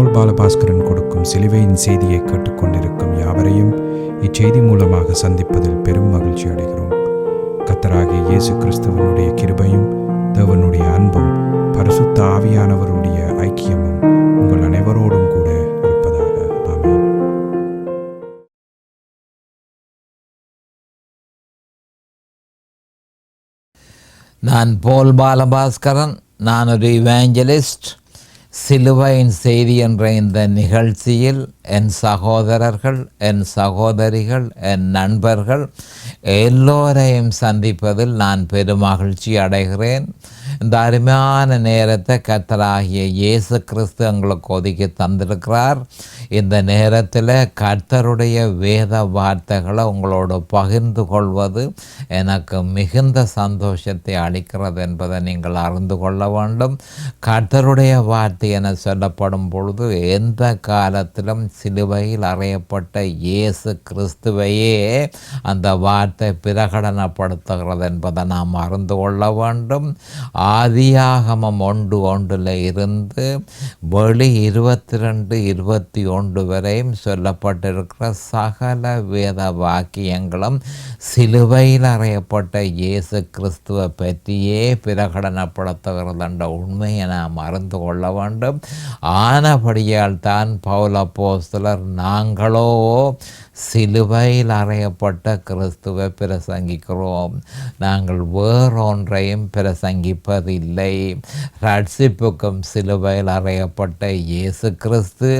பால் பாலபாஸ்கரன் கொடுக்கும் சிலுவையின் செய்தியை கேட்டுக்கொண்டிருக்கும் யாவரையும் இச்செய்தி மூலமாக சந்திப்பதில் பெரும் மகிழ்ச்சி அடைகிறோம். கர்த்தராகிய இயேசு கிறிஸ்துவனுடைய கிருபையும் தேவனுடைய அன்பும் பரிசுத்த ஆவியானவருடைய ஐக்கியமும் உங்கள் அனைவரோடும் கூட இருப்பதாக. ஆமென். நான் பால் பாலபாஸ்கரன். நான் ஒரு இவாஞ்சலிஸ்ட். சிலுவையின் செய்தி என்ற இந்த நிகழ்ச்சியில் என் சகோதரர்கள், என் சகோதரிகள், என் நண்பர்கள் எல்லோரையும் சந்திப்பதில் நான் பெருமகிழ்ச்சி அடைகிறேன். இந்த அருமையான நேரத்தை கர்த்தராகிய இயேசு கிறிஸ்து எங்களுக்கு ஒதுக்கி தந்திருக்கிறார். இந்த நேரத்தில் கர்த்தருடைய வேத வார்த்தைகளை உங்களோடு பகிர்ந்து கொள்வது எனக்கு மிகுந்த சந்தோஷத்தை அளிக்கிறது என்பதை நீங்கள் அறிந்து கொள்ள வேண்டும். கர்த்தருடைய வார்த்தை என சொல்லப்படும் பொழுது எந்த காலத்திலும் சிலுவையில் அறையப்பட்ட இயேசு கிறிஸ்துவையே அந்த வார்த்தை பிரகடனப்படுத்துகிறது என்பதை நாம் அறிந்து கொள்ள வேண்டும். ஆதியாகமம் 1:1 இருந்து வெளி 22:21 வரையும் சொல்லப்பட்டிருக்கிற சகல வேத வாக்கியங்களும் சிலுவையில் அறையப்பட்ட இயேசு கிறிஸ்துவை பற்றியே பிரகடனப்படுத்துகிறது என்ற உண்மையை நாம் அறிந்து கொள்ள வேண்டும். ஆனபடியால் தான் பவுல் அப்போஸ்தலர் நாங்களோ சிலுவையில் அறையப்பட்ட கிறிஸ்துவை பிரசங்கிக்கிறோம், நாங்கள் வேறொன்றையும் பிரசங்கிப்பதில்லை. ரட்சிப்புக்கும் சிலுவையில் அறையப்பட்ட இயேசு கிறிஸ்து,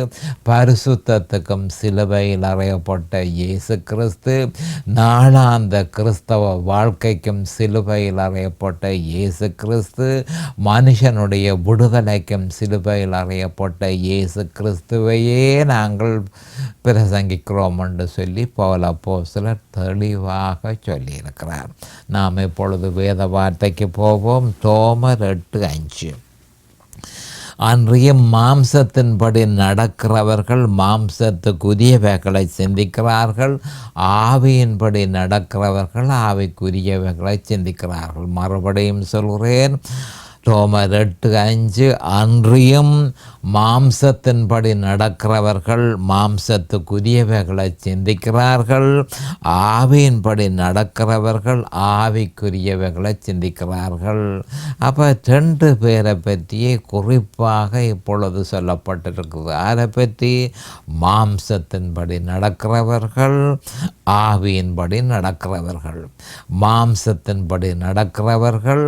பரிசுத்தத்துக்கும் சிலுவையில் அறையப்பட்ட இயேசு கிறிஸ்து, நாளாந்த கிறிஸ்தவ வாழ்க்கைக்கும் சிலுவையில் அறையப்பட்ட இயேசு கிறிஸ்து, மனுஷனுடைய விடுதலைக்கும் சிலுவையில் அறையப்பட்ட இயேசு கிறிஸ்துவையே நாங்கள் பிரசங்கிக்கிறோம் என்று சொல்லி பவுல் அப்போஸ்தலர் தெளிவாக சொல்லியிருக்கிறார். நாம் இப்பொழுது வேத வார்த்தைக்கு போவோம். ரோமர் 8:5. அன்றையும் மாம்சத்தின்படி நடக்கிறவர்கள் மாம்சத்துக்குரியவைகளை சிந்திக்கிறார்கள், ஆவியின்படி நடக்கிறவர்கள் ஆவிக்குரியவைகளை சிந்திக்கிறார்கள். மறுபடியும் சொல்கிறேன், ரோமர் 8:5. அன்றியும் மாம்சத்தின்படி நடக்கிறவர்கள் மாம்சத்துக்குரியவைகளை சிந்திக்கிறார்கள், ஆவியின்படி நடக்கிறவர்கள் ஆவிக்குரியவைகளை சிந்திக்கிறார்கள். அப்போ 2 பேரை பற்றியே குறிப்பாக இப்பொழுது சொல்லப்பட்டிருக்குது. அதை பற்றி மாம்சத்தின்படி நடக்கிறவர்கள், ஆவியின்படி நடக்கிறவர்கள். மாம்சத்தின்படி நடக்கிறவர்கள்,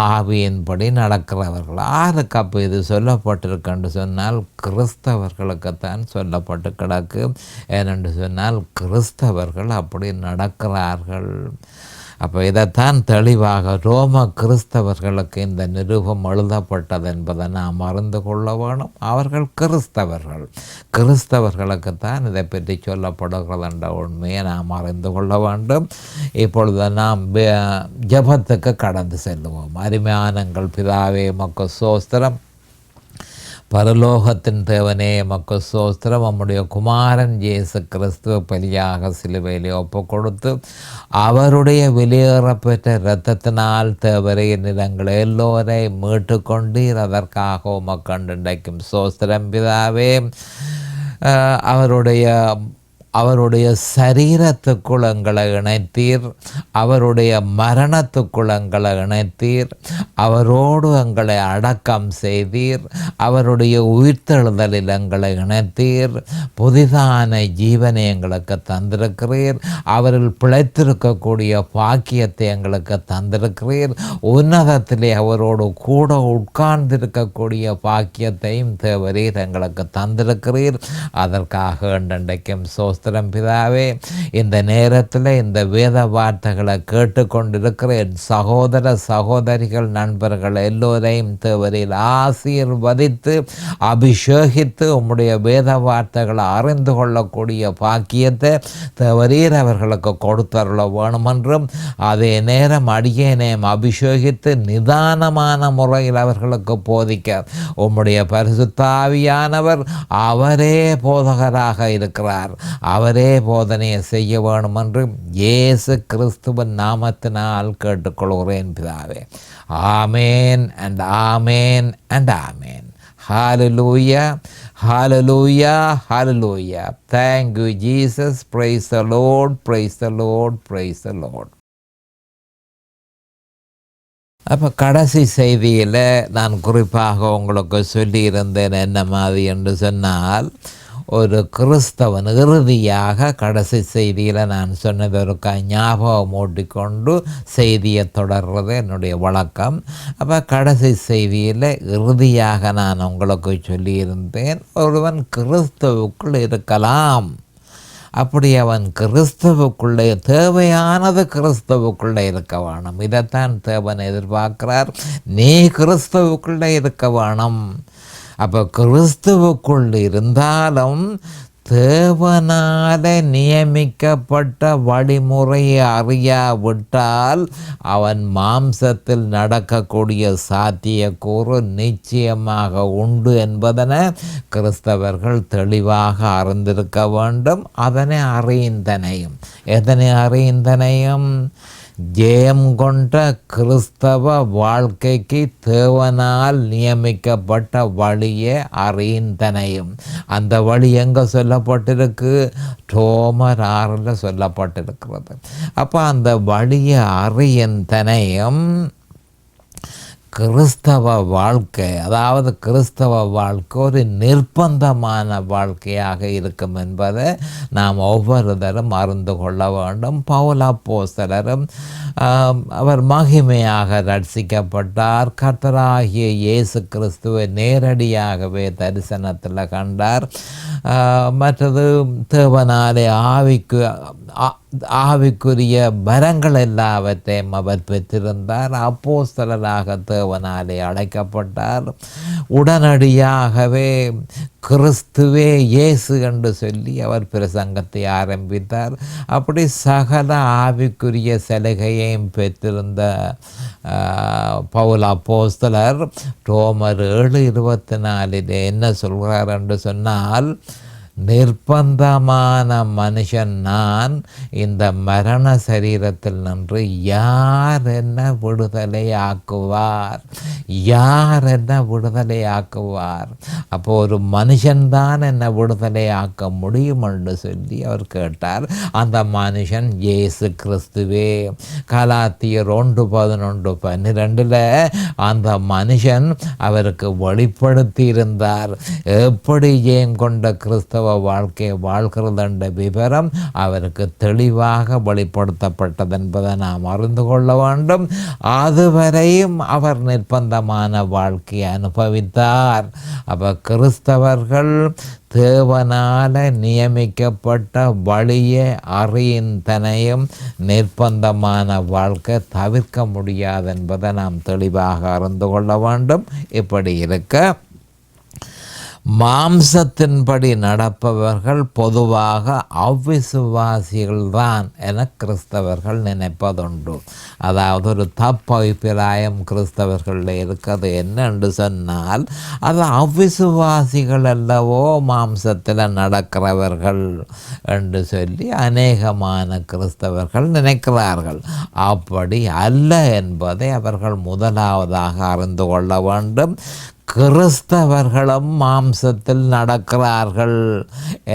ஆவியின்படி நடக்கிறவர்கள். யாருக்கு அப்போ இது சொல்லப்பட்டிருக்குன்னு சொன்னால் கிறிஸ்தவர்களுக்குத்தான் சொல்லப்பட்டு கிடக்கு. ஏனென்று சொன்னால் கிறிஸ்தவர்கள் அப்படி நடக்கிறார்கள். அப்போ இதைத்தான் தெளிவாக ரோம கிறிஸ்தவர்களுக்கு இந்த நிருபம் எழுதப்பட்டது என்பதை நாம் அறிந்து கொள்ள வேணும். அவர்கள் கிறிஸ்தவர்களுக்குத்தான் இதை பற்றி சொல்லப்படுகிறது என்ற உண்மையை நாம் அறிந்து கொள்ள வேண்டும். இப்பொழுது நாம் ஜெபத்துக்கு கடந்து செல்லுவோம். அருமையான எங்கள் பிதாவே உமக்கு ஸ்தோத்திரம். பரலோகத்தின் தேவனே உமக்கு ஸ்தோத்திரம். நம்முடைய குமாரன் இயேசு கிறிஸ்துவ பலியாக சிலுவையிலே ஒப்பு கொடுத்து அவருடைய வெளியேறப்பெற்ற இரத்தத்தினால் தேவரே நிலங்கள் எல்லோரை மீட்டு கொண்டீர். அதற்காக உமக்கு இன்றைக்கும் ஸ்தோத்திரம் பிதாவே. அவருடைய சரீரத்துக்குள் எங்களை இணைத்தீர், அவருடைய மரணத்துக்குள் எங்களை இணைத்தீர், அவரோடு எங்களை அடக்கம் செய்தீர், அவருடைய உயிர்த்தெழுதலில் எங்களை இணைத்தீர், புதிதான ஜீவனை எங்களுக்கு தந்திருக்கிறீர், அவரில் பிழைத்திருக்கக்கூடிய பாக்கியத்தை எங்களுக்கு தந்திருக்கிறீர், உன்னதத்திலே அவரோடு கூட உட்கார்ந்திருக்கக்கூடிய பாக்கியத்தையும் தேவரீர் எங்களுக்கு தந்திருக்கிறீர். அதற்காக இன்றைக்கும் பிதாவே, இந்த நேரத்தில் இந்த வேத வார்த்தைகளை கேட்டுக்கொண்டிருக்கிற என் சகோதர சகோதரிகள் நண்பர்கள் எல்லோரையும் தேவரில் ஆசீர்வதித்து அபிஷேகித்து உம்முடைய வேத வார்த்தைகளை அறிந்து கொள்ளக்கூடிய பாக்கியத்தை தேவரீர் அவர்களுக்கு கொடுத்தருள வேணுமென்றும், அதே நேரம் அடியேனையும் அபிஷேகித்து நிதானமான முறையில் அவர்களுக்கு போதிக்க உம்முடைய பரிசுத்த ஆவியானவர் அவரே போதகராக இருக்கிறார். அவரே போதனையை செய்ய வேணும் என்று இயேசு கிறிஸ்துவின் நாமத்தினால் கேட்டுக்கொள்கிறேன் பிதாவே. ஆமேன் and amen and amen. Hallelujah, Hallelujah, hallelujah. Thank you, Jesus. Praise the Lord, praise the Lord, praise the Lord. அப்போ கடைசி செய்தியில் நான் குறிப்பாக உங்களுக்கு சொல்லியிருந்தேன் என்ன மாதிரி என்று சொன்னால், ஒரு கிறிஸ்தவன் இறுதியாக கடைசி செய்தியில் நான் சொன்னது ஒரு ஞாபகம் ஓட்டிக்கொண்டு செய்தியை தொடர்றது என்னுடைய வழக்கம். அப்போ கடைசி செய்தியில் இறுதியாக நான் உங்களுக்கு சொல்லியிருந்தேன், ஒருவன் கிறிஸ்துவுக்குள் இருக்கலாம். அப்படி அவன் கிறிஸ்துவுக்குள்ளே தேவையானது கிறிஸ்துவுக்குள்ளே இருக்க வேணும். இதைத்தான் தேவன் எதிர்பார்க்கிறார். நீ கிறிஸ்துவுக்குள்ளே இருக்க வேணும். அப்போ கிறிஸ்துவுக்குள் இருந்தாலும் தேவனால நியமிக்கப்பட்ட வழிமுறையை அறியாவிட்டால் அவன் மாம்சத்தில் நடக்கக்கூடிய சாத்தியக்கூறு நிச்சயமாக உண்டு என்பதனை கிறிஸ்தவர்கள் தெளிவாக அறிந்திருக்க வேண்டும். அதனை அறிந்தனையும் எதனை அறிந்தனையும் ஜெயம் கொண்ட கிறிஸ்தவ வாழ்க்கைக்கு தேவனால் நியமிக்கப்பட்ட வழியை அறிந்தனையும். அந்த வழி எங்கே சொல்லப்பட்டிருக்கு? ரோமர் 6 சொல்லப்பட்டிருக்கிறது. அப்போ அந்த வழியை அறிந்தனையும் கிறிஸ்தவ வாழ்க்கை, அதாவது கிறிஸ்தவ வாழ்க்கை ஒரு நிர்பந்தமான வாழ்க்கையாக இருக்கும் என்பதை நாம் ஒவ்வொருத்தரும் அறிந்து கொள்ள வேண்டும். பவுல் அப்போஸ்தலரும் அவர் மகிமையாக ரட்சிக்கப்பட்டார். கர்த்தராகிய இயேசு கிறிஸ்துவை நேரடியாகவே தரிசனத்தில் கண்டார். மற்றது தேவனாலே ஆவிக்குரிய வரங்கள் எல்லாவற்றையும் அவர் பெற்றிருந்தார். அப்போஸ்தலராக தேவனாலே அழைக்கப்பட்டார். உடனடியாகவே கிறிஸ்துவே இயேசு என்று சொல்லி அவர் பிரசங்கத்தை ஆரம்பித்தார். அப்படி சகல ஆவிக்குரிய சலுகையையும் பெற்றிருந்த பவுல் அப்போஸ்தலர் ரோமர் 7:24 என்ன சொல்கிறார் என்று சொன்னால், நிர்பந்தமான மனுஷன் நான், இந்த மரண சரீரத்தில் நின்று யார் என்ன விடுதலை ஆக்குவார்? யார் என்ன விடுதலை ஆக்குவார்? அப்போ ஒரு மனுஷன்தான் என்ன விடுதலை ஆக்க முடியும் என்று சொல்லி அவர் கேட்டார். அந்த மனுஷன் இயேசு கிறிஸ்துவே. கலாத்தியர் 1:11-12 அந்த மனுஷன் அவருக்கு வெளிப்படுத்தி இருந்தார். எப்படி ஜெயம் கொண்ட கிறிஸ்தவ வாழ்க்கையை வாழ்கிறது என்ற விவரம் அவருக்கு தெளிவாக வெளிப்படுத்தப்பட்டது என்பதை நாம் அறிந்து கொள்ள வேண்டும். அதுவரையும் அவர் நிர்பந்தமான வாழ்க்கையை அனுபவித்தார். அப்ப கிறிஸ்தவர்கள் தேவனால நியமிக்கப்பட்ட வழியை அறிந்தனையும் நிர்பந்தமான வாழ்க்கை தவிர்க்க முடியாது என்பதை நாம் தெளிவாக அறிந்து கொள்ள வேண்டும். இப்படி இருக்க மாம்சத்தின்படி நடப்பவர்கள் பொதுவாக அவ்விசுவாசிகள்தான் என கிறிஸ்தவர்கள் நினைப்பதுண்டு. அதாவது ஒரு தப்பு அபிப்பிராயம் கிறிஸ்தவர்களில் இருக்கிறது என்னென்று சொன்னால், அது அவ்விசுவாசிகள் அல்லவோ மாம்சத்தில் நடக்கிறவர்கள் என்று சொல்லி அநேகமான கிறிஸ்தவர்கள் நினைக்கிறார்கள். அப்படி அல்ல என்பதை அவர்கள் முதலாவதாக அறிந்து கொள்ள வேண்டும். கிறிஸ்தவர்களும் மாம்சத்தில் நடக்கிறார்கள்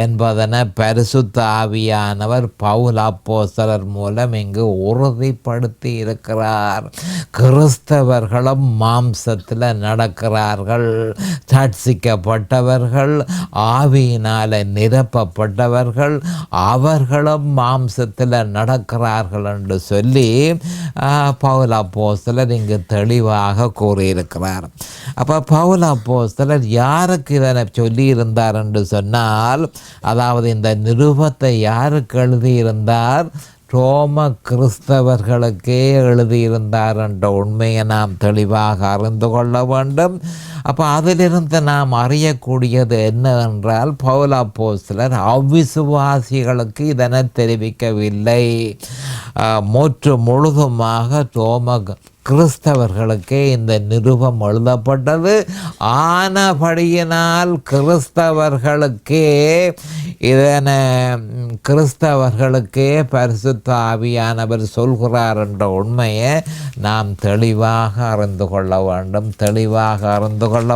என்பதனை பரிசுத்த ஆவியானவர் பவுல் அப்போஸ்தலர் மூலம் இங்கு உறுதிப்படுத்தி இருக்கிறார். கிறிஸ்தவர்களும் மாம்சத்தில் நடக்கிறார்கள். ரட்சிக்கப்பட்டவர்கள், ஆவியினால் நிரப்பப்பட்டவர்கள், அவர்களும் மாம்சத்தில் நடக்கிறார்கள் என்று சொல்லி பவுல் அப்போஸ்தலர் இங்கு தெளிவாக கூறியிருக்கிறார். அப்போ பவுல் அப்போஸ்தலர் யாருக்கு இதனை சொல்லியிருந்தார் என்று சொன்னால், அதாவது இந்த நிருபத்தை யாருக்கு எழுதியிருந்தார்? ரோம கிறிஸ்தவர்களுக்கே எழுதியிருந்தார் என்ற உண்மையை நாம் தெளிவாக அறிந்து கொள்ள வேண்டும். அப்போ அதிலிருந்து நாம் அறியக்கூடியது என்னவென்றால், பவுல் அப்போஸ்தலர் அவ்விசுவாசிகளுக்கு இதனை தெரிவிக்கவில்லை. முழுதுமாக ரோம கிறிஸ்தவர்களுக்கே இந்த நிருபம் எழுதப்பட்டது. ஆனபடியினால் கிறிஸ்தவர்களுக்கே இதனை கிறிஸ்தவர்களுக்கே பரிசுத்த ஆவியானவர் சொல்கிறார் என்ற உண்மையை நாம் தெளிவாக அறிந்து கொள்ள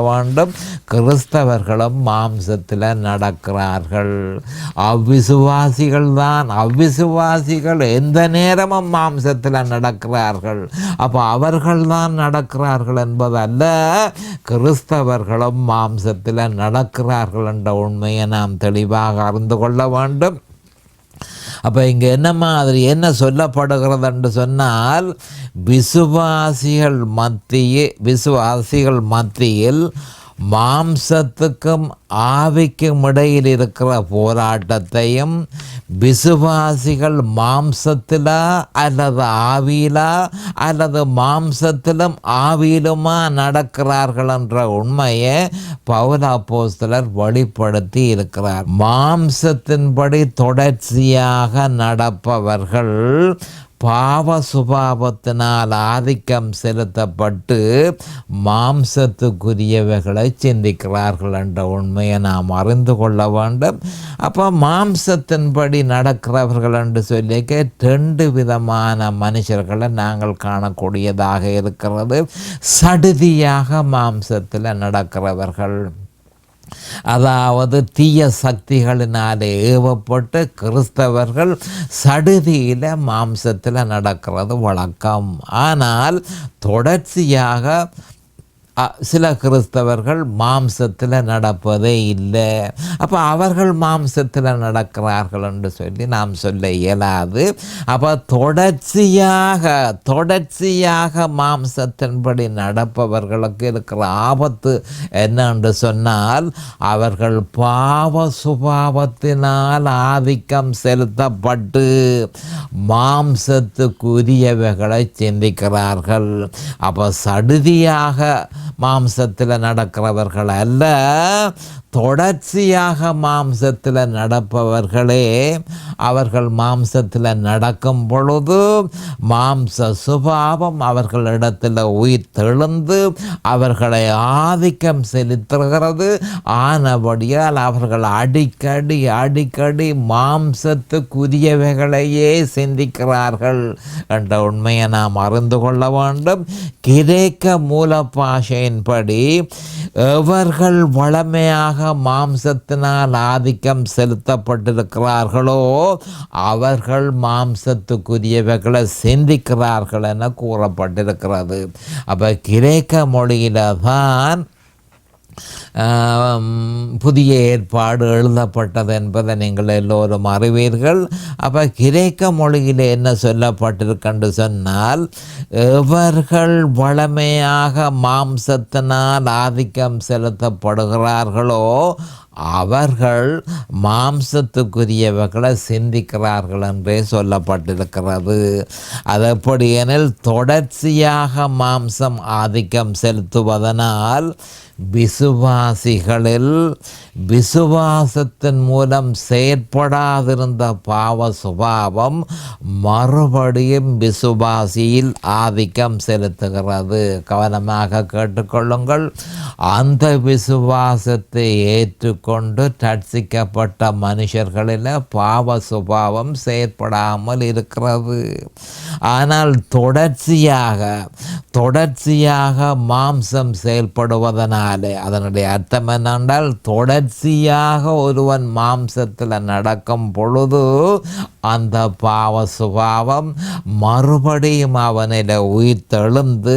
வேண்டும். கிறிஸ்தவர்களும் மாம்சத்தில் நடக்கிறார்கள். அவ்விசுவாசிகள் எந்த நேரமும் மாம்சத்தில் நடக்கிறார்கள். அப்போ அவர்கள் தான் நடக்கிறார்கள் என்பதல்ல, கிறிஸ்தவர்களும் மாம்சத்தில் நடக்கிறார்கள் என்ற உண்மையை நாம் தெளிவாக அறிந்து கொள்ள வேண்டும். அப்போ இங்கே என்ன சொல்லப்படுகிறது என்று சொன்னால், விசுவாசிகள் மத்தியில் மாம்சத்துக்கும் ஆவிக்கும் இடையில் இருக்கிற போராட்டத்தையும், விசுவாசிகள் மாம்சத்திலா அல்லது ஆவியிலா அல்லது மாம்சத்திலும் ஆவியிலுமா நடக்கிறார்கள் என்ற உண்மையை பவுல் அப்போஸ்தலர் வெளிப்படுத்தி இருக்கிறார். மாம்சத்தின்படி தொடர்ச்சியாக நடப்பவர்கள் பாவ சுபாவத்தினால் ஆதிக்கம் செலுத்தப்பட்டு மாம்சத்துக்குரியவைகளை சிந்திக்கிறார்கள் என்ற உண்மையை நாம் அறிந்து கொள்ள வேண்டும். அப்போ மாம்சத்தின்படி நடக்கிறவர்கள் என்று சொல்லிக்க 2 விதமான மனுஷர்களை நாங்கள் காணக்கூடியதாக இருக்கிறது. சடுதியாக மாம்சத்தில் நடக்கிறவர்கள், அதாவது தீய சக்திகளினாலே ஏவப்பட்டு கிறிஸ்தவர்கள் சடுதியில் மாம்சத்தில் நடக்கிறது வழக்கம். ஆனால் தொடர்ச்சியாக சில கிறிஸ்தவர்கள் மாம்சத்தில் நடப்பதே இல்லை. அப்போ அவர்கள் மாம்சத்தில் நடக்கிறார்கள் என்று சொல்லி நாம் சொல்ல இயலாது. அப்போ தொடர்ச்சியாக மாம்சத்தின்படி நடப்பவர்களுக்கு இருக்கிற ஆபத்து என்னென்று சொன்னால், அவர்கள் பாவ சுபாவத்தினால் ஆதிக்கம் செலுத்தப்பட்டு மாம்சத்துக்குரியவைகளை சிந்திக்கிறார்கள். அப்போ சடுதியாக மாம்சத்தில் நடக்கிறவர்கள் அல்ல, தொடர்ச்சியாக மாம்சத்தில் நடப்பவர்களே. அவர்கள் மாம்சத்தில் நடக்கும் பொழுது மாம்ச சுபாவம் அவர்களிடத்தில் உயிர் தெழுந்து அவர்களை ஆதிக்கம் செலுத்துகிறது. ஆனபடியால் அவர்கள் அடிக்கடி மாம்சத்துக்குரியவைகளையே சிந்திக்கிறார்கள் என்ற உண்மையை நாம் அறிந்து கொள்ள வேண்டும். கிரேக்க மூல பாஷையின்படி எவர்கள் வளமையாக மாம்சத்தினால் ஆதிக்கம் செலுத்தப்பட்டிருக்கிறார்களோ அவர்கள் மாம்சத்துக்குரியவைகளை சிந்திக்கிறார்கள் என கூறப்பட்டிருக்கிறது. அப்போ கிரேக்க மொழியில தான் புதிய ஏற்பாடு எழுதப்பட்டது என்பதை நீங்கள் எல்லோரும் அறிவீர்கள். அப்போ கிரேக்க மொழியில் என்ன சொல்லப்பட்டிருக்கென்று சொன்னால், எவர்கள் வளமையாக மாம்சத்தினால் ஆதிக்கம் செலுத்தப்படுகிறார்களோ அவர்கள் மாம்சத்துக்குரியவர்களை சிந்திக்கிறார்கள் என்றே சொல்லப்பட்டிருக்கிறது. அது எப்படி எனில், தொடர்ச்சியாக மாம்சம் ஆதிக்கம் செலுத்துவதனால் விசுவாசத்தின் மூலம் செயற்படாதிருந்த பாவ சுபாவம் மறுபடியும் விசுவாசியில் ஆதிக்கம் செலுத்துகிறது. கவனமாக கேட்டுக்கொள்ளுங்கள். அந்த விசுவாசத்தை ஏற்றுக்கொண்டு ரட்சிக்கப்பட்ட மனுஷர்களில் பாவ சுபாவம் செயற்படாமல் இருக்கிறது. ஆனால் தொடர்ச்சியாக மாம்சம் செயல்படுவதனால் அதனுடைய அர்த்தம் என்னென்றால், தொடர்ச்சியாக ஒருவன் மாம்சத்தில் நடக்கும் பொழுது அந்த பாவ சுபாவம் மறுபடியும் அவனில் உயிர் தெழுந்து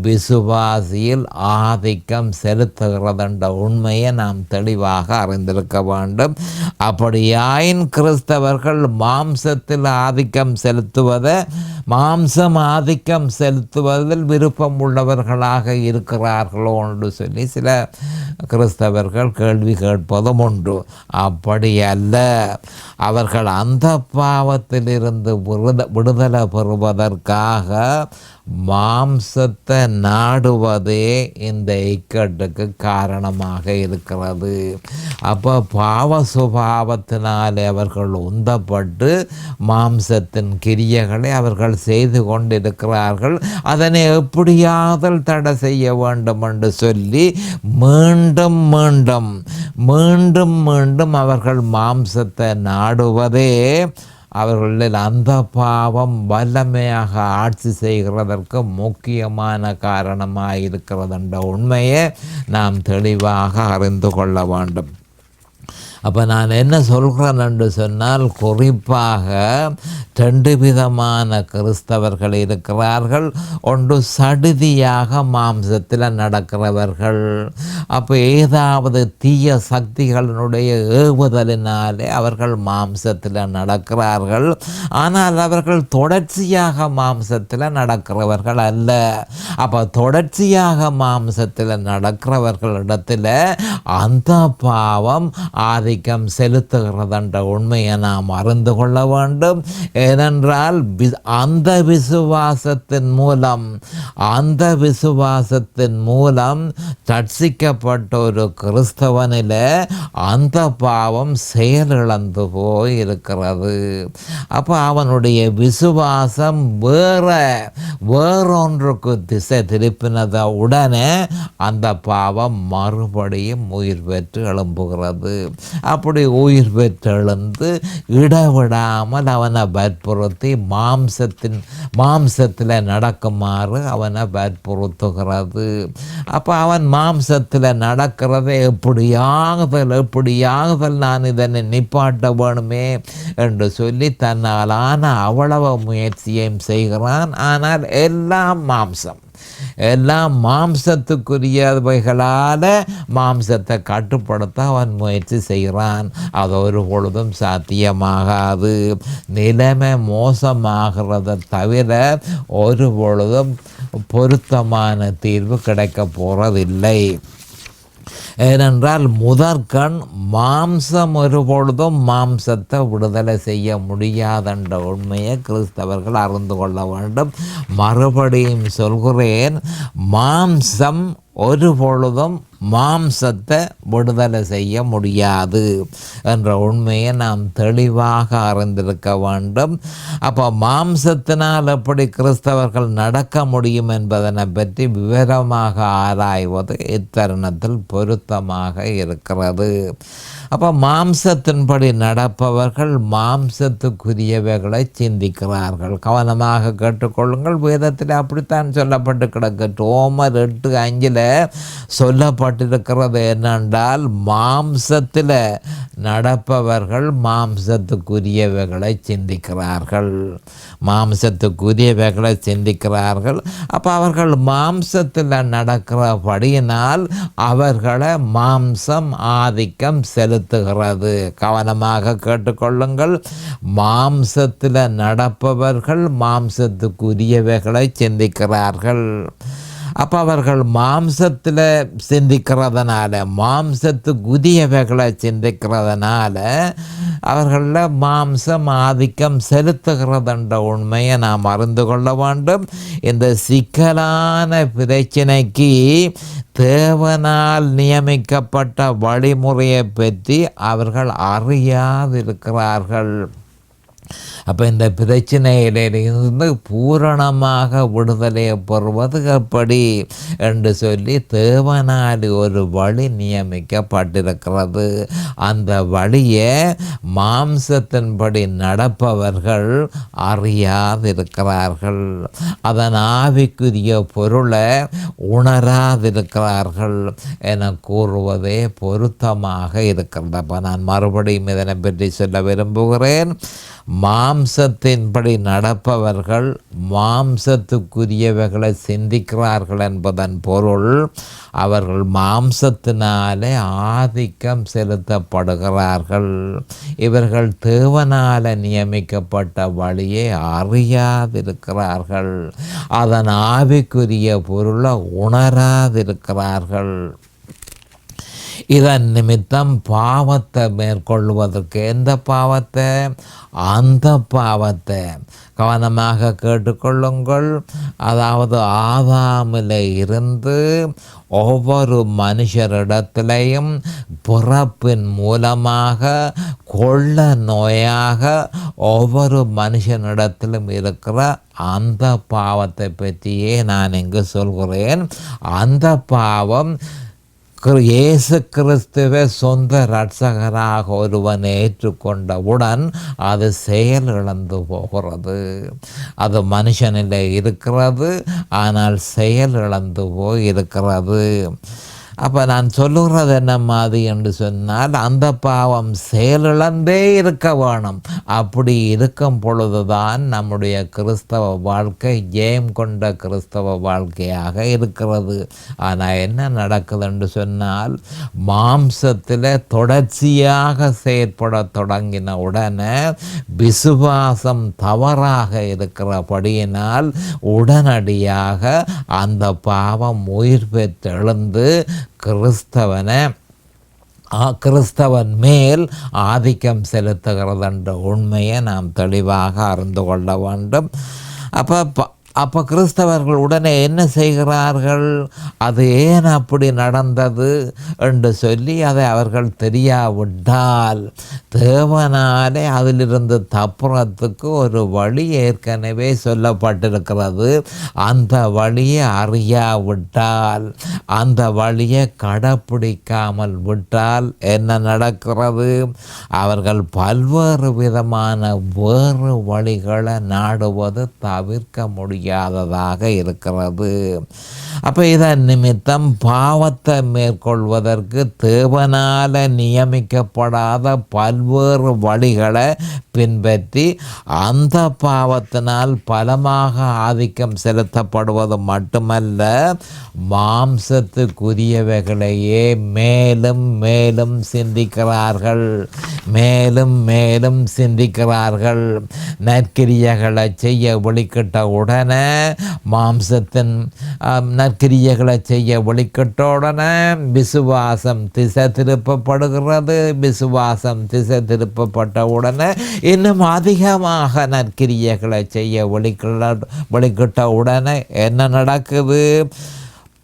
விசுவாசியில் ஆதிக்கம் செலுத்துகிறது என்ற உண்மையை நாம் தெளிவாக அறிந்திருக்க வேண்டும். அப்படியாயின் கிறிஸ்தவர்கள் மாம்சத்தில் ஆதிக்கம் செலுத்துவதில் விருப்பம் உள்ளவர்களாக இருக்கிறார்களோ என்று சொல்லி சில கிறிஸ்தவர்கள் கேள்வி கேட்பதும் உண்டு. அப்படி அல்ல. அவர்கள் அந்த பாவத்திலிருந்து விடுதலை பெறுவதற்காக மாம்சத்தை நாடுவதே இந்த இக்கட்டுக்கு காரணமாக இருக்கிறது. அப்போ பாவ சுபாவத்தினால் அவர்கள் உந்தப்பட்டு மாம்சத்தின் கிரியைகளை அவர்கள் செய்து கொண்டிருக்கிறார்கள். அதனை எப்படியாவது தடை செய்ய வேண்டும் என்று சொல்லி மீண்டும் மீண்டும் மீண்டும் மீண்டும் அவர்கள் மாம்சத்தை நாடுவதே அவர்களில் அந்த பாவம் வல்லமையாக ஆட்சி செய்கிறதற்கு முக்கியமான காரணமாக இருக்கிறது என்ற உண்மையை நாம் தெளிவாக அறிந்து கொள்ள வேண்டும். அப்போ நான் என்ன சொல்கிறேன் என்று சொன்னால், குறிப்பாக 2 விதமான கிறிஸ்தவர்கள் இருக்கிறார்கள். ஒன்று சடுதியாக மாம்சத்தில் நடக்கிறவர்கள். அப்போ ஏதாவது தீய சக்திகளினுடைய ஏவுதலினாலே அவர்கள் மாம்சத்தில் நடக்கிறார்கள். ஆனால் அவர்கள் தொடர்ச்சியாக மாம்சத்தில் நடக்கிறவர்கள் அல்ல. அப்போ தொடர்ச்சியாக மாம்சத்தில் நடக்கிறவர்களிடத்தில் அந்த பாவம் ஆதிக்கம் செலுத்துகிறதென்ற உண்மையை நாம் அறிந்து கொள்ள வேண்டும். ஏனென்றால் அந்த விசுவாசத்தின் மூலம் ரட்சிக்கப்பட்ட ஒரு கிறிஸ்தவனில் அந்த பாவம் செயலிழந்து போய் இருக்கிறது. அப்போ அவனுடைய விசுவாசம் வேறொன்றுக்கு திசை திருப்பினத உடனே அந்த பாவம் மறுபடியும் உயிர் பெற்று எழும்புகிறது. அப்படி உயிர் பெற்றெழுந்து இடவிடாமல் அவனை வற்புறுத்தி மாம்சத்தில் நடக்குமாறு அவனை வற்புறுத்துகிறது. அப்போ அவன் மாம்சத்தில் நடக்கிறதை எப்படியாகுதல் நான் இதனை நிப்பாட்ட வேணுமே என்று சொல்லி தன்னாலான அவ்வளவு முயற்சியையும் செய்கிறான். ஆனால் எல்லாம் மாம்சத்துக்குரியவைகளால் மாம்சத்தை கட்டுப்படுத்த அவன் முயற்சி செய்கிறான். அது ஒரு பொழுதும் சாத்தியமாகாது. நிலைமை மோசமாகிறத தவிர ஒரு பொழுதும் பொருத்தமான தீர்வு கிடைக்க போகிறதில்லை. ஏனென்றால் முதற்கண் மாம்சம் ஒரு பொழுதும் மாம்சத்தை விடுதலை செய்ய முடியாதென்ற உண்மையை கிறிஸ்தவர்கள் அறிந்து கொள்ள வேண்டும். மறுபடியும் சொல்கிறேன், மாம்சம் ஒரு பொழுதும் மாம்சத்தை விடுதலை செய்ய முடியாது என்ற உண்மையை நாம் தெளிவாக அறிந்திருக்க வேண்டும். அப்போ மாம்சத்தினால் எப்படி கிறிஸ்தவர்கள் நடக்க முடியும் என்பதனை பற்றி விவரமாக ஆராய்வது இத்தருணத்தில் பொருத்தமாக இருக்கிறது. அப்போ மாம்சத்தின்படி நடப்பவர்கள் மாம்சத்துக்குரியவைகளை சிந்திக்கிறார்கள். கவனமாக கேட்டுக்கொள்ளுங்கள். வேதத்தில் அப்படித்தான் சொல்லப்பட்டு கிடக்கு. ரோமர் 8:5 சொல்லப்பட்டிருக்கிறது என்னென்றால், மாம்சத்தில் நடப்பவர்கள் மாம்சத்துக்குரியவைகளை சிந்திக்கிறார்கள். அப்போ அவர்கள் மாம்சத்தில் நடக்கிறபடியினால் அவர்களை மாம்சம் ஆதிக்கம் செலுத்துகிறது. கவனமாக கேட்டுக்கொள்ளுங்கள். மாம்சத்தில் நடப்பவர்கள் மாம்சத்துக்குரியவைகளை சிந்திக்கிறார்கள். அப்போ அவர்கள் மாம்சத்தில் மாம்சத்துக்குரியவைகளை சிந்திக்கிறதுனால அவர்களில் மாம்சம் ஆதிக்கம் செலுத்துகிறதுன்ற உண்மையை நாம் அறிந்து கொள்ள வேண்டும். இந்த சிக்கலான பிரச்சனைக்கு தேவனால் நியமிக்கப்பட்ட வழிமுறையை பற்றி அவர்கள் அறியாதிருக்கிறார்கள். அப்போ இந்த பிரச்சனையிலிருந்து பூரணமாக விடுதலையை பெறுவது எப்படி என்று சொல்லி தேவனால் ஒரு வழி நியமிக்கப்பட்டிருக்கிறது. அந்த வழியை மாம்சத்தின்படி நடப்பவர்கள் அறியாதிருக்கிறார்கள். அதன் ஆவிக்குரிய பொருளை உணராதிருக்கிறார்கள் என கூறுவதே பொருத்தமாக இருக்கிறது. அப்போ நான் மறுபடியும் இதனை பற்றி சொல்ல விரும்புகிறேன். மாம்சத்தின்படி நடப்பவர்கள் மாம்சத்துக்குரியவைகளை சிந்திக்கிறார்கள் என்பதன் பொருள் அவர்கள் மாம்சத்தினாலே ஆதிக்கம் செலுத்தப்படுகிறார்கள். இவர்கள் தேவனால நியமிக்கப்பட்ட வழியை அறியாதிருக்கிறார்கள். அதன் ஆவிக்குரிய பொருளை உணராதிருக்கிறார்கள். இதன் நிமித்தம் பாவத்தை மேற்கொள்வதற்கு, எந்த பாவத்தை? அந்த பாவத்தை கவனமாக கேட்டுக்கொள்ளுங்கள். அதாவது ஆதாமில் இருந்து ஒவ்வொரு மனுஷரிடத்திலையும் பிறப்பின் மூலமாக கொள்ள நோயாக ஒவ்வொரு மனுஷனிடத்திலும் இருக்கிற அந்த பாவத்தை பற்றியே நான் இங்கு சொல்கிறேன். அந்த பாவம் இயேசு கிறிஸ்துவை சொந்த இரட்சகராக ஒருவன் ஏற்றுக்கொண்டவுடன் அது செயல் இழந்து போகிறது. அது மனுஷனில் இருக்கிறது, ஆனால் செயல் இழந்து போய் இருக்கிறது. அப்போ நான் சொல்லுகிறது என்ன மாதிரி என்று சொன்னால், அந்த பாவம் செயலிழந்தே இருக்க வேணும். அப்படி இருக்கும் பொழுதுதான் நம்முடைய கிறிஸ்தவ வாழ்க்கை ஜெயம் கொண்ட கிறிஸ்தவ வாழ்க்கையாக இருக்கிறது. ஆனால் என்ன நடக்குது என்று சொன்னால், மாம்சத்தில் தொடர்ச்சியாக செயற்பட தொடங்கின உடனே விசுவாசம் தவறாக இருக்கிறபடியினால் உடனடியாக அந்த பாவம் உயிர் பெற்றெழுந்து கிறிஸ்தவன் மேல் ஆதிக்கம் செலுத்துகிறது என்ற உண்மையை நாம் தெளிவாக அறிந்து கொள்ள வேண்டும். அப்போ கிறிஸ்தவர்கள் உடனே என்ன செய்கிறார்கள்? அது ஏன் அப்படி நடந்தது என்று சொல்லி அதை அவர்கள் தெரியாவிட்டால் தேவனாலே அதிலிருந்து தப்புறத்துக்கு ஒரு வழி ஏற்கனவே சொல்லப்பட்டிருக்கிறது. அந்த வழியை அறியாவிட்டால், அந்த வழியை கடைப்பிடிக்காமல் விட்டால் என்ன நடக்கிறது? அவர்கள் பல்வேறு விதமான வேறு வழிகளை நாடுவது தவிர்க்க முடியாததாக இருக்கிறது. அப்போ இதன் நிமித்தம் பாவத்தை மேற்கொள்வதற்கு தேவனால நியமிக்கப்படாத பல்வேறு வழிகளை பின்பற்றி அந்த பாவத்தினால் பலமாக ஆதிக்கம் செலுத்தப்படுவது மட்டுமல்ல, மாம்சத்துக்குரியவைகளையே மேலும் மேலும் சிந்திக்கிறார்கள். நற்கிரியைகளை செய்ய வெளிக்கிட்ட உடனே மாம்சத்தின் நற்கிரியைகளை செய்ய வெளிக்கிட்ட உடனே விசுவாசம் திசை திருப்பப்படுகிறது. விசுவாசம் திசை திருப்பப்பட்ட உடனே இன்னும் அதிகமாக நற்கிரியைகளை செய்ய வெளிக்கிட்ட உடனே என்ன நடக்குது?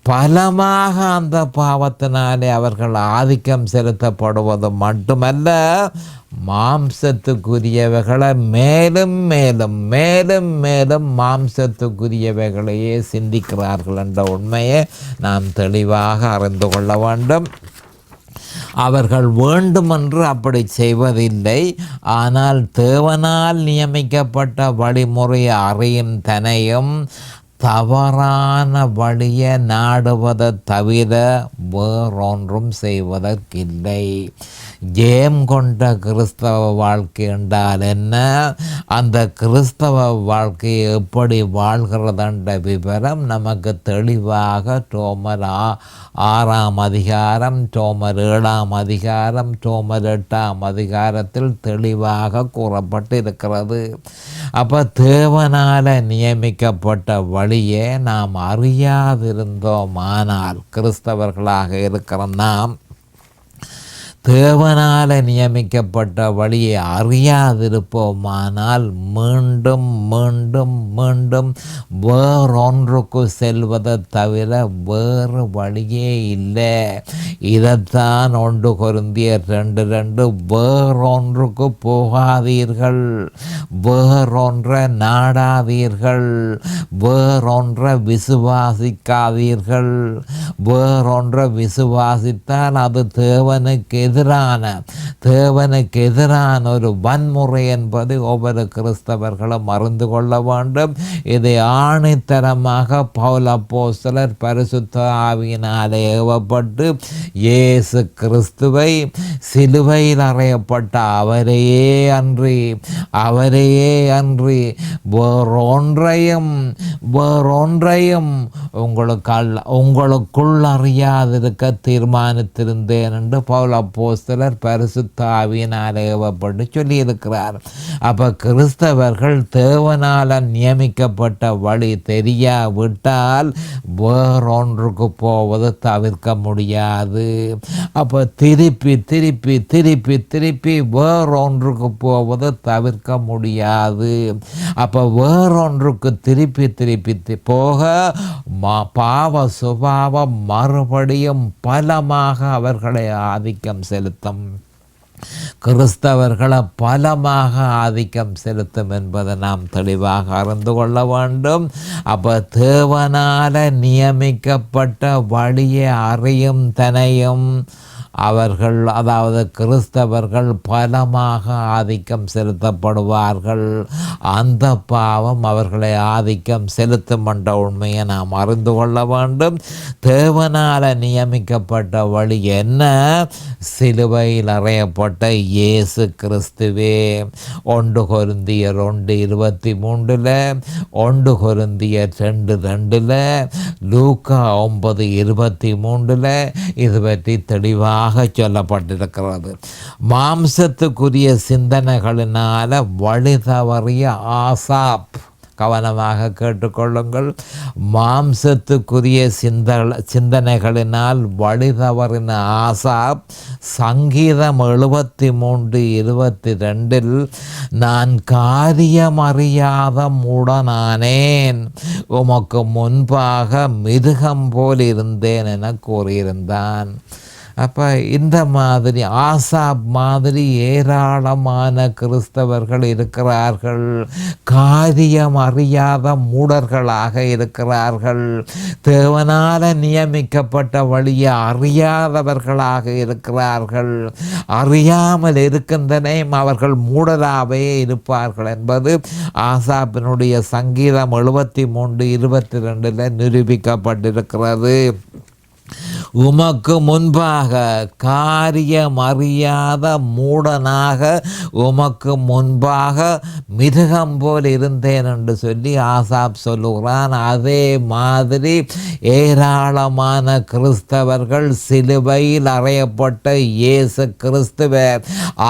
பலமாக அந்த பாவத்தினாலே அவர்கள் ஆதிக்கம் செலுத்தப்படுவது மட்டுமல்ல, மாம்சத்துக்குரியவைகளை மேலும் மேலும் மேலும் மேலும் மாம்சத்துக்குரியவைகளையே சிந்திக்கிறார்கள் என்ற உண்மையை நாம் தெளிவாக அறிந்து கொள்ள வேண்டும். அவர்கள் வேண்டுமென்று அப்படி செய்வதில்லை. ஆனால் தேவனால் நியமிக்கப்பட்ட வழிமுறையை அறியும் தனையும் தவறான வழியை நாடுவதை தவிர வேறொன்றும் செய்வதற்கில்லை. ஜெயம் கொண்ட கிறிஸ்தவ வாழ்க்கை என்றால் என்ன? அந்த கிறிஸ்தவ வாழ்க்கையை எப்படி வாழ்கிறதென்ற விவரம் நமக்கு தெளிவாக ரோமர் 6ஆம் அதிகாரம், ரோமர் 7ஆம் அதிகாரம், ரோமர் 8ஆம் அதிகாரத்தில் தெளிவாக கூறப்பட்டு இருக்கிறது. அப்போ தேவனால் நியமிக்கப்பட்ட வழியை நாம் அறியாதிருந்தோமானால், கிறிஸ்தவர்களாக இருக்கிற நாம் தேவனால் நியமிக்கப்பட்ட வழியை அறியாதிருப்போமானால் மீண்டும் மீண்டும் மீண்டும் வேறொன்றுக்கு செல்வதை தவிர வேறு வழியே இல்லை. இதைத்தான் 1 கொரிந்தியர் 2:2 வேறொன்றுக்கு போகாதீர்கள், வேறொன்றை நாடாதீர்கள், வேறொன்றை விசுவாசிக்காதீர்கள். வேறொன்றை விசுவாசித்தால் அது தேவனுக்கு எதிரான ஒரு வன்முறை என்பது ஒவ்வொரு கிறிஸ்தவர்களும் அறிந்து கொள்ள வேண்டும். இதை ஆணித்தரமாக பவுல் அப்போஸ்தலர் பரிசுத்த ஆவியினாலே ஏவப்பட்டு இயேசு கிறிஸ்துவை சிலுவையில் அறையப்பட்ட அவரையே அன்றி வேறொன்றையும் உங்களுக்குள் அறியாதிருக்க தீர்மானித்திருந்தேன் என்று பவுல் அப்போஸ்தலர் அப்போஸ்தலர் பரிசுத்த ஆவியினால் ஏவப்பட்டு சொல்லியிருக்கிறார். அப்போ கிறிஸ்தவர்கள் தேவனால் நியமிக்கப்பட்ட வழி தெரியாவிட்டால் வேறொன்றுக்கு போவது தவிர்க்க முடியாது. அப்போ திருப்பி திருப்பி திருப்பி திருப்பி வேறொன்றுக்கு போவது தவிர்க்க முடியாது. அப்போ வேறொன்றுக்கு திருப்பி திருப்பி போக பாவ சுபாவம் மறுபடியும் பலமாக அவர்களை ஆதிக்கம் செலுத்தும். கிறிஸ்தவர்களை பலமாக ஆதிக்கம் செலுத்தும் என்பதை நாம் தெளிவாக அறிந்து கொள்ள வேண்டும். அப்போ தேவனால் நியமிக்கப்பட்ட வழியை அறியும் தனையும் அவர்கள், அதாவது கிறிஸ்தவர்கள் பலமாக ஆதிக்கம் செலுத்தப்படுவார்கள். அந்த பாவம் அவர்களை ஆதிக்கம் செலுத்தும் என்ற உண்மையை நாம் அறிந்து கொள்ள வேண்டும். தேவனால் நியமிக்கப்பட்ட வழி என்ன? சிலுவையில் அறையப்பட்ட இயேசு கிறிஸ்துவே. 1 கொரிந்தியர் 1:23, 1 கொரிந்தியர் 2:2, லூக்கா 9:23 இது பற்றி தெளிவாக சொல்லப்பட்டிருக்கிறது. மாம்சத்துக்குரிய சிந்தனைகளினால வழி தவறிய ஆசாப், கவனமாக கேட்டுக்கொள்ளுங்கள், மாம்சத்துக்குரிய சிந்தனைகளினால் வழி தவறின ஆசாப் சங்கீதம் 73:22 நான் காரியம் அறியாத மூடனானேன், உமக்கு முன்பாக மிருகம் போல் இருந்தேன் என கூறியிருந்தான். அப்போ இந்த மாதிரி ஆசாப் மாதிரி ஏராளமான கிறிஸ்தவர்கள் இருக்கிறார்கள். காரியம் அறியாத மூடர்களாக இருக்கிறார்கள். தேவனால் நியமிக்கப்பட்ட வழியை அறியாதவர்களாக இருக்கிறார்கள். அறியாமல் இருக்கின்றனையும் அவர்கள் மூடராகவே இருப்பார்கள் என்பது ஆசாப்பினுடைய சங்கீதம் 73:22 நிரூபிக்கப்பட்டிருக்கிறது. உமக்கு முன்பாக காரியம் அறியாத மூடனாக உமக்கு முன்பாக மிருகம் போல் இருந்தேன் என்று சொல்லி ஆசாப் சொல்லுகிறான். அதே மாதிரி ஏராளமான கிறிஸ்தவர்கள் சிலுவையில் அறையப்பட்ட இயேசு கிறிஸ்துவை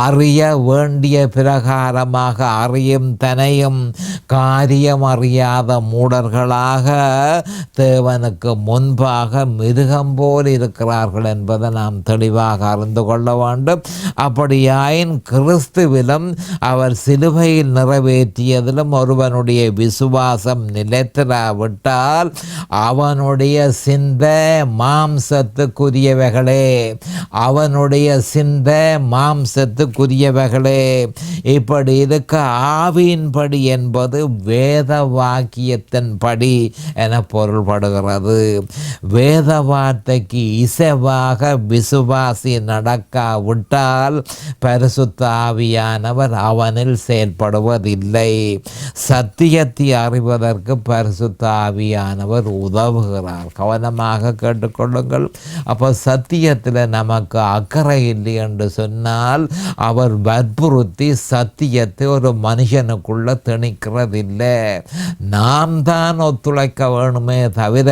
அறிய வேண்டிய பிரகாரமாக அறியும் தனையும் காரியம் அறியாத மூடர்களாக தேவனுக்கு முன்பாக மிருகம் போல் இருக்கிறார்கள் என்பதை நாம் தெளிவாக அறிந்து கொள்ள வேண்டும். அப்படியாயின் கிறிஸ்துவிலும் அவர் சிலுவையில் நிறைவேற்றியதிலும் ஒருவனுடைய விசுவாசம் நிலைத்திராவிட்டால் அவனுடைய சிந்தை மாம்சத்துக்குரியவைகளே, அவனுடைய சிந்தை மாம்சத்துக்குரியவைகளே. இப்படி இருக்க ஆவியின்படி என்பது வேத வாக்கியத்தின் படி என பொருள்படுகிறது. வேத வார்த்தைக்கு இசைவாக விசுவாசி நடக்காவிட்டால் பரிசுத்த ஆவியானவர் அவனில் செயல்படுவதில்லை. சத்தியத்தை அறிவதற்கு பரிசுத்த ஆவியானவர் உதவுகிறார். கவனமாக கேட்டுக்கொள்ளுங்கள். அப்போ சத்தியத்தில் நமக்கு அக்கறை இல்லை என்று சொன்னால் அவர் வற்புறுத்தி சத்தியத்தை ஒரு மனுஷனுக்குள்ள திணிக்கிறதில்லை. நாம் தான் ஒத்துழைக்க வேணுமே தவிர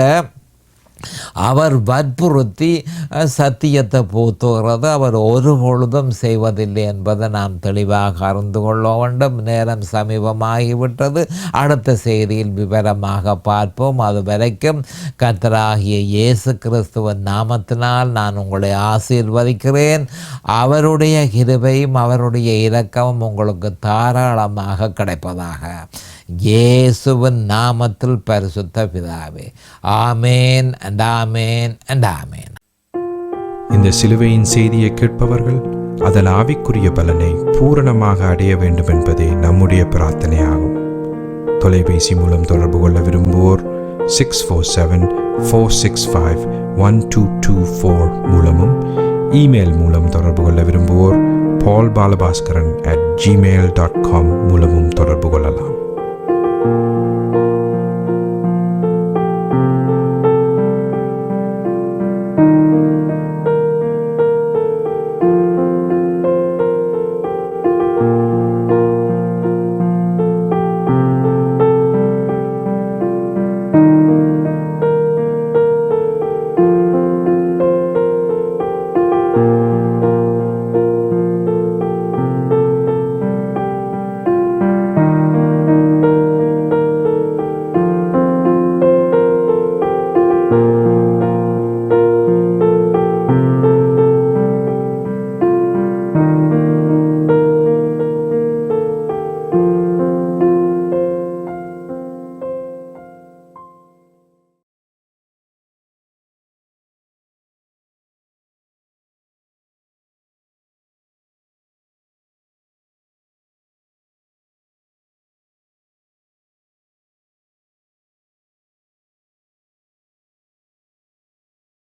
அவர் வற்புறுத்தி சத்தியத்தை போத்துகிறது அவர் ஒரு பொழுதும் செய்வதில்லை என்பதை நாம் தெளிவாக அறிந்து கொள்ள வேண்டும். நேரம் சமீபமாகிவிட்டது. அடுத்த செய்தியில் விவரமாக பார்ப்போம். அது வரைக்கும் கர்த்தராகிய இயேசு கிறிஸ்துவின் நாமத்தினால் நான் உங்களை ஆசீர்வதிக்கிறேன். அவருடைய கிருபையும் அவருடைய இரக்கமும் உங்களுக்கு தாராளமாக கிடைப்பதாக. இயேசுவின் நாமத்தில் பரிசுத்த பிதாவே, ஆமேன் அண்ட் ஆமேன் அண்ட் ஆமேன். இந்த சிலுவையின் செய்தியை கேட்பவர்கள் அதன் ஆவிக்குரிய பலனை பூரணமாக அடைய வேண்டும் என்பதே நம்முடைய பிரார்த்தனையாகும். தொலைபேசி மூலம் தொடர்பு கொள்ள விரும்புவோர் 647-465-1224 மூலமும், இமெயில் மூலம் தொடர்பு கொள்ள விரும்புவோர் paulbalabaskaran@gmail.com மூலமும் தொடர்பு கொள்ளலாம்.